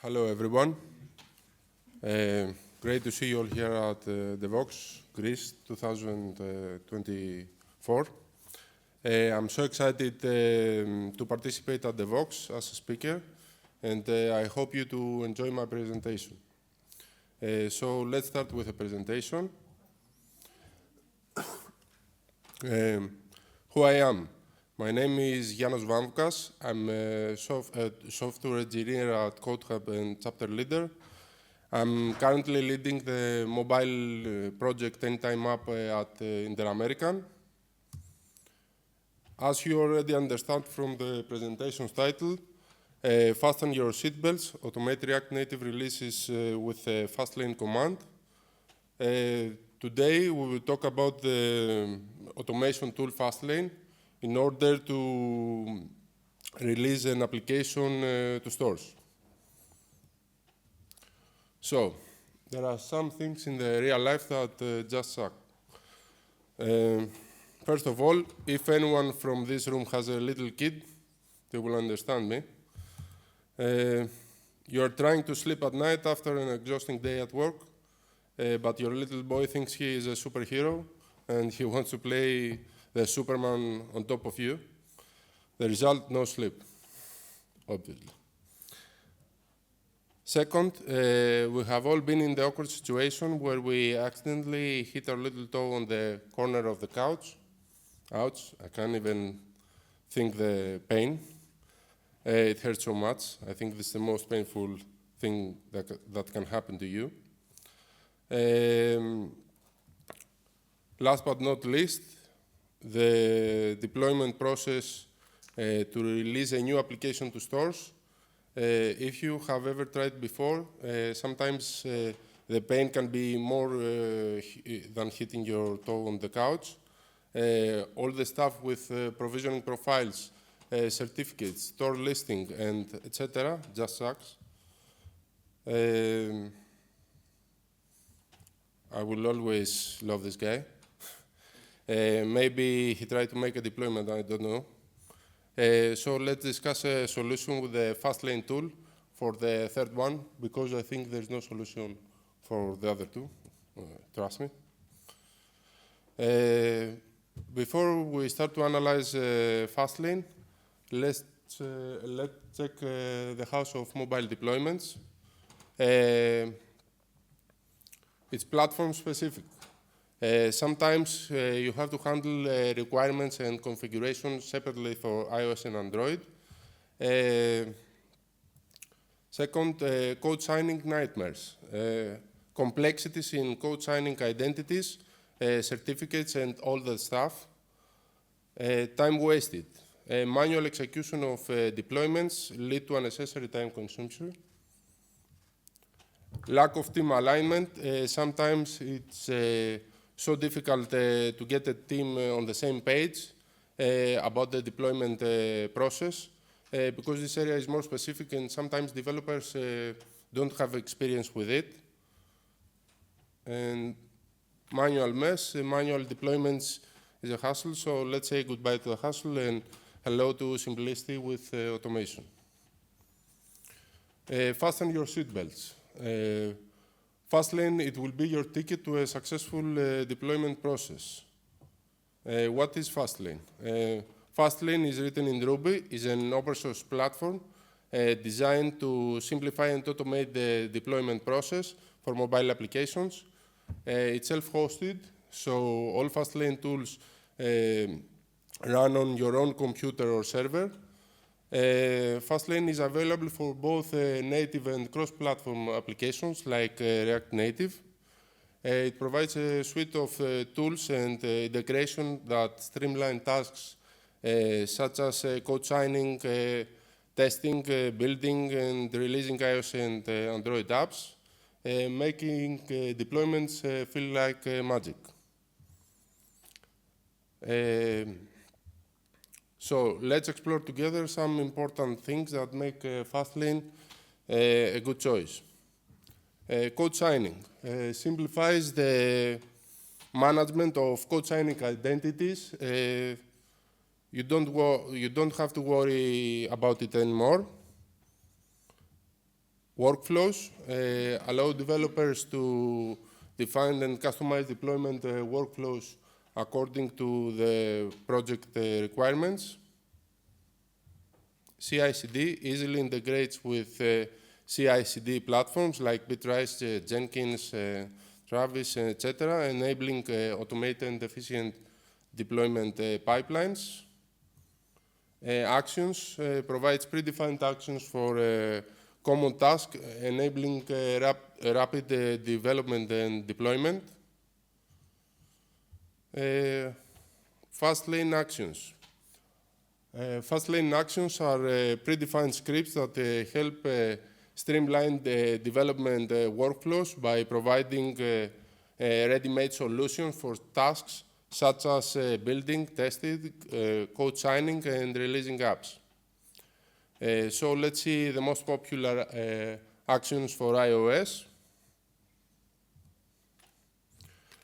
Hello, everyone. Great to see you all here at Devoxx Greece 2024. I'm so excited to participate at Devoxx as a speaker, and I hope you to enjoy my presentation. So let's start with a presentation. Who I am. My name is Giannos Vamvoukas. I'm a software engineer at CodeHub and chapter leader. I'm currently leading the mobile project Anytime App at Inter-American. As you already understand from the presentation's title, fasten your seatbelts, automate React Native releases with the Fastlane Command. Today we will talk about the automation tool Fastlane in order to release an application to stores. So, there are some things in the real life that just suck. First of all, if anyone from this room has a little kid, they will understand me. You are trying to sleep at night after an exhausting day at work, but your little boy thinks he is a superhero and he wants to play the Superman on top of you. The result, no sleep, obviously. Second, we have all been in the awkward situation where we accidentally hit our little toe on the corner of the couch. Ouch, I can't even think the pain. It hurts so much. I think this is the most painful thing that can happen to you. Last but not least, the deployment process to release a new application to stores. If you have ever tried before, sometimes the pain can be more than hitting your toe on the couch. All the stuff with provisioning profiles, certificates, store listing, and etc. just sucks. I will always love this guy. Maybe he tried to make a deployment, I don't know. So let's discuss a solution with the Fastlane tool for the third one, because I think there's no solution for the other two, trust me. Before we start to analyze Fastlane, let's check the house of mobile deployments. It's platform specific. Sometimes you have to handle requirements and configurations separately for iOS and Android. Second, code signing nightmares. Complexities in code signing identities, certificates, and all that stuff. Time wasted. Manual execution of deployments lead to unnecessary time consumption. Lack of team alignment. Sometimes it's so difficult to get a team on the same page about the deployment process because this area is more specific and sometimes developers don't have experience with it. And manual mess, manual deployments is a hassle, so let's say goodbye to the hassle and hello to simplicity with automation. Fasten your seatbelts. Fastlane, it will be your ticket to a successful deployment process. What is Fastlane? Fastlane is written in Ruby, is an open source platform designed to simplify and automate the deployment process for mobile applications. It's self-hosted, so all Fastlane tools run on your own computer or server. Fastlane is available for both native and cross-platform applications like React Native. It provides a suite of tools and integration that streamline tasks such as code signing, testing, building, and releasing iOS and Android apps, making deployments feel like magic. So let's explore together some important things that make Fastlane a good choice. Code signing simplifies the management of code signing identities. You don't have to worry about it anymore. Workflows allow developers to define and customize deployment workflows according to the project requirements. CI/CD easily integrates with CI/CD platforms like Bitrise, Jenkins, Travis, etc., enabling automated and efficient deployment pipelines. Actions provides predefined actions for common tasks, enabling rapid development and deployment. Fastlane actions. Fastlane actions are predefined scripts that help streamline the development workflows by providing ready-made solutions for tasks such as building, testing, code signing, and releasing apps. So let's see the most popular actions for iOS.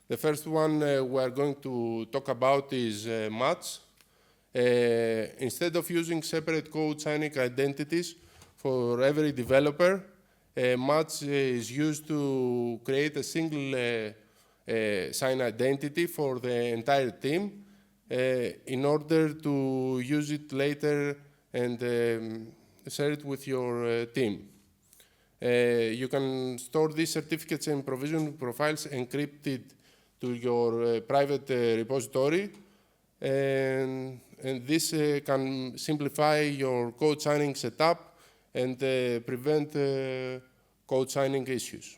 The first one we are going to talk about is match. Instead of using separate code signing identities for every developer, match is used to create a single sign identity for the entire team in order to use it later and share it with your team. You can store these certificates and provision profiles encrypted to your private repository, and this can simplify your code signing setup and prevent code signing issues.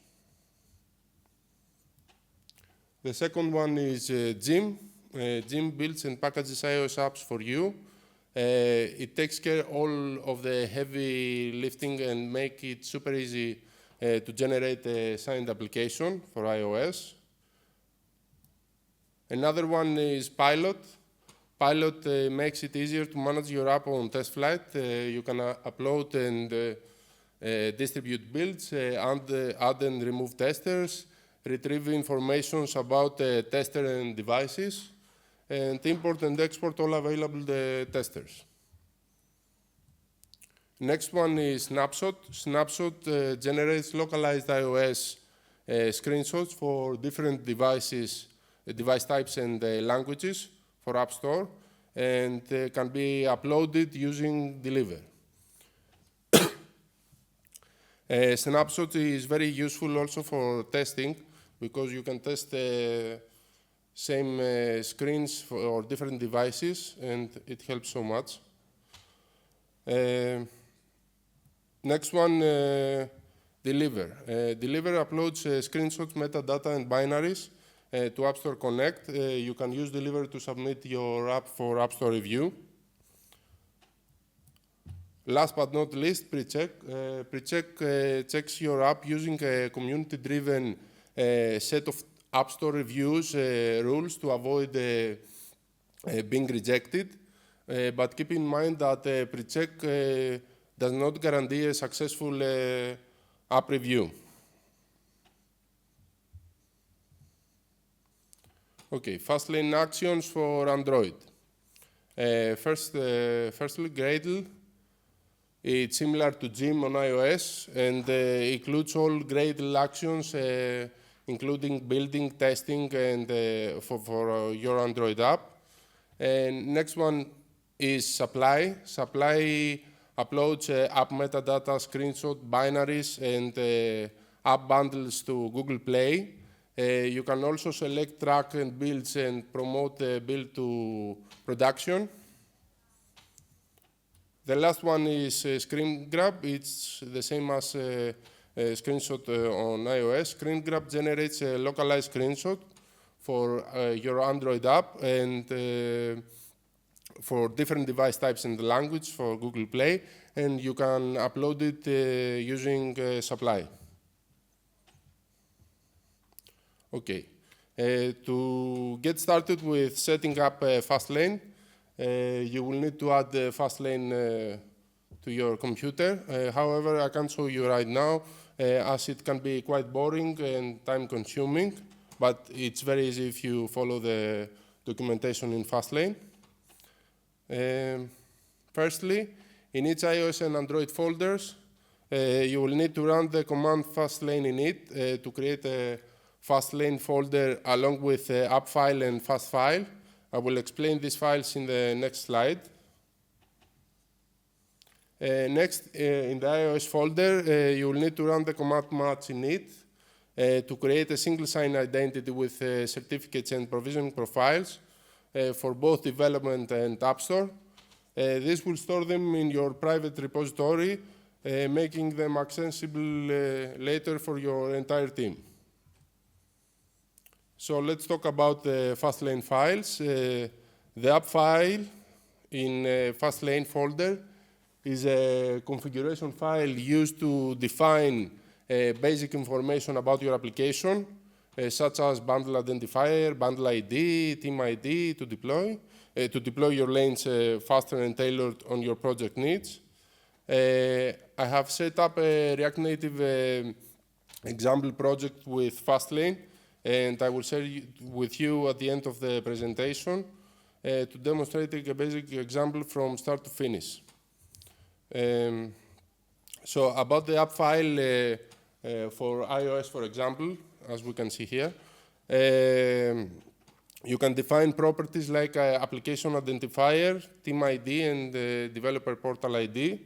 The second one is Gym. Gym builds and packages iOS apps for you. It takes care all of the heavy lifting and make it super easy to generate a signed application for iOS. Another one is Pilot. Pilot makes it easier to manage your app on test flight. You can upload and distribute builds, add and remove testers, retrieve information about tester and devices, and import and export all available testers. Next one is Snapshot. Snapshot generates localized iOS screenshots for different devices, device types and languages for App Store, and can be uploaded using Deliver. Snapshot is very useful also for testing because you can test same screens for different devices, and it helps so much. Next one, Deliver. Deliver uploads screenshots, metadata, and binaries to App Store Connect. You can use Deliver to submit your app for App Store review. Last but not least, Pre-Check. Pre-Check checks your app using a community-driven set of App Store reviews rules to avoid being rejected. But keep in mind that Pre-Check does not guarantee a successful app review. Okay, Fastlane actions for Android. Firstly, Gradle. It's similar to Gym on iOS and includes all Gradle actions, including building, testing, and for your Android app. And next one is Supply. Supply uploads app metadata, screenshot, binaries, and app bundles to Google Play. You can also select track and builds and promote the build to production. The last one is Screen Grab. It's the same as screenshot on iOS. Screen Grab generates a localized screenshot for your Android app and for different device types and language for Google Play, and you can upload it using Supply. Okay, to get started with setting up Fastlane, you will need to add Fastlane to your computer. However, I can't show you right now as it can be quite boring and time-consuming, but it's very easy if you follow the documentation in Fastlane. Firstly, in each iOS and Android folders, you will need to run the command Fastlane init to create a Fastlane folder along with the app file and fast file. I will explain these files in the next slide. Next, in the iOS folder, you will need to run the command match init to create a single sign identity with certificates and provisioning profiles for both development and App Store. This will store them in your private repository, making them accessible later for your entire team. So let's talk about the Fastlane files. The app file in Fastlane folder is a configuration file used to define basic information about your application, such as bundle identifier, bundle ID, team ID to deploy your lanes faster and tailored on your project needs. I have set up a React Native example project with Fastlane, and I will share with you at the end of the presentation to demonstrate a basic example from start to finish. So about the app file for iOS, for example, as we can see here, you can define properties like application identifier, team ID, and developer portal ID.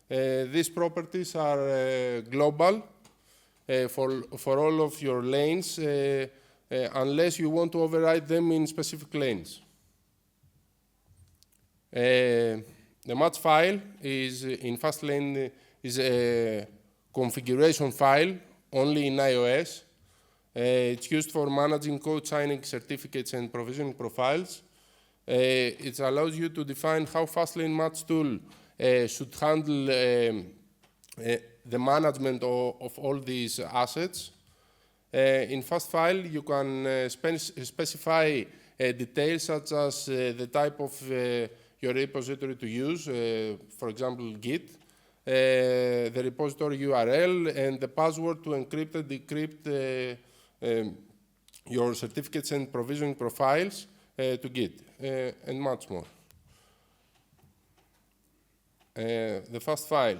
These properties are global for all of your lanes, unless you want to override them in specific lanes. The match file is in Fastlane is a configuration file only in iOS. It's used for managing code signing certificates and provisioning profiles. It allows you to define how Fastlane match tool should handle the management of all these assets. In fast file, you can specify details such as the type of your repository to use, for example, Git, the repository URL, and the password to encrypt and decrypt your certificates and provisioning profiles to Git, and much more. The fast file.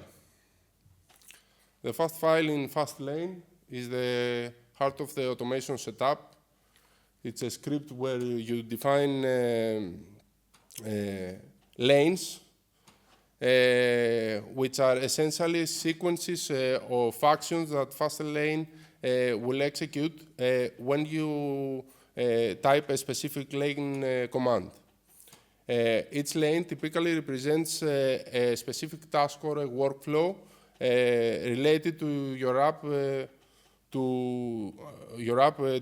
The fast file in Fastlane is the heart of the automation setup. It's a script where you define lanes, which are essentially sequences of actions that Fastlane will execute when you type a specific lane command. Each lane typically represents a specific task or a workflow related to your app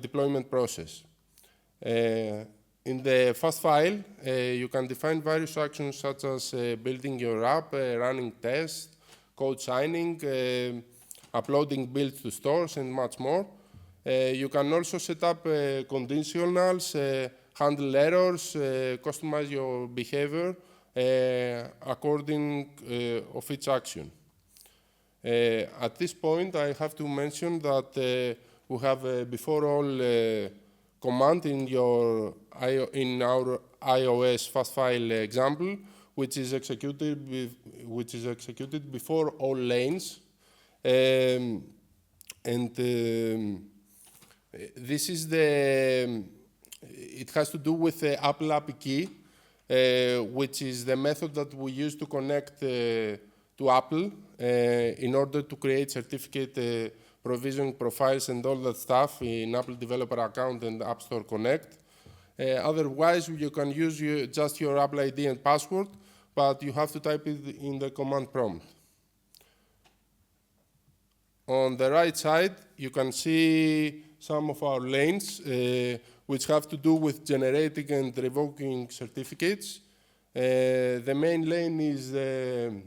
deployment process. In the fast file, you can define various actions such as building your app, running tests, code signing, uploading builds to stores, and much more. You can also set up conditionals, handle errors, customize your behavior according of each action. At this point, I have to mention that we have before all command in our iOS fast file example, which is executed before all lanes, and this is it has to do with the Apple API key, which is the method that we use to connect to Apple in order to create certificate provisioning profiles and all that stuff in Apple Developer Account and App Store Connect. Otherwise, you can use just your Apple ID and password, but you have to type it in the command prompt. On the right side, you can see some of our lanes, which have to do with generating and revoking certificates. The main lane is the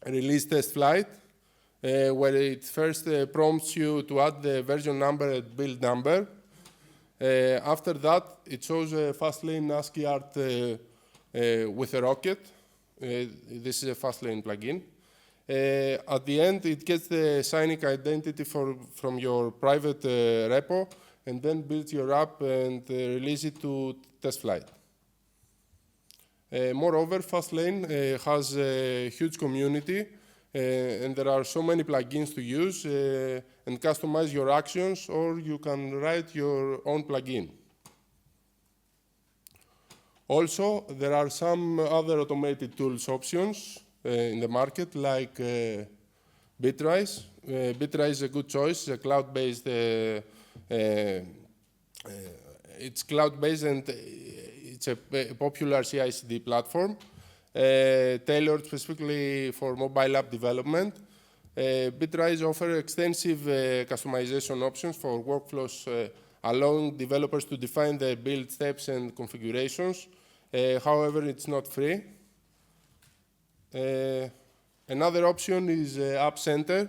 release test flight, where it first prompts you to add the version number and build number. After that, it shows a Fastlane ASCII art with a rocket. This is a Fastlane plugin. At the end, it gets the signing identity from your private repo, and then builds your app and release it to test flight. Moreover, Fastlane has a huge community And there are so many plugins to use and customize your actions, or you can write your own plugin. Also, there are some other automated tools options in the market, like Bitrise. Bitrise is a good choice. It's a cloud-based. It's cloud-based, and it's a popular CI/CD platform tailored specifically for mobile app development. Bitrise offers extensive customization options for workflows, allowing developers to define their build steps and configurations. However, it's not free. Another option is App Center,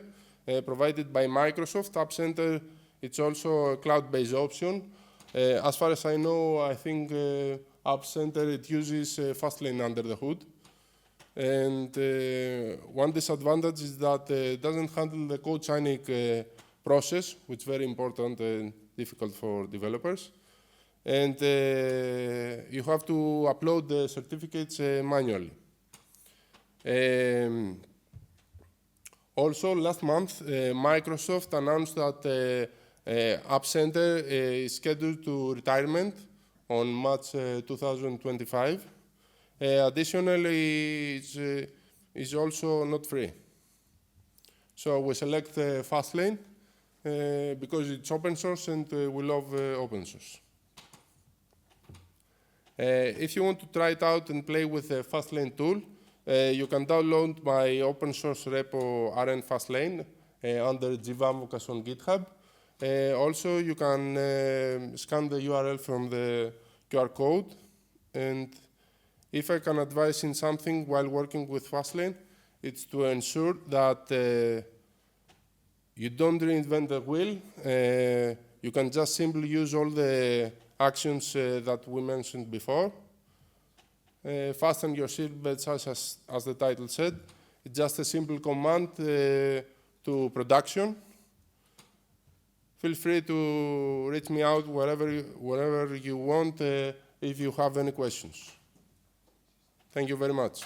provided by Microsoft. App Center, it's also a cloud-based option. As far as I know, I think App Center, it uses Fastlane under the hood. And one disadvantage is that it doesn't handle the code signing process, which is very important and difficult for developers. And you have to upload the certificates manually. Also, last month, Microsoft announced that App Center is scheduled to retirement on March 2025. Additionally, it's also not free. So we select Fastlane because it's open source and we love open source. If you want to try it out and play with the Fastlane tool, you can download my open source repo RN Fastlane under Vamvoukas on GitHub. Also, you can scan the URL from the QR code. And if I can advise in something while working with Fastlane, it's to ensure that you don't reinvent the wheel. You can just simply use all the actions that we mentioned before. Fasten your seatbelts, as the title said. It's just a simple command to production. Feel free to reach me out wherever you want if you have any questions. Thank you very much.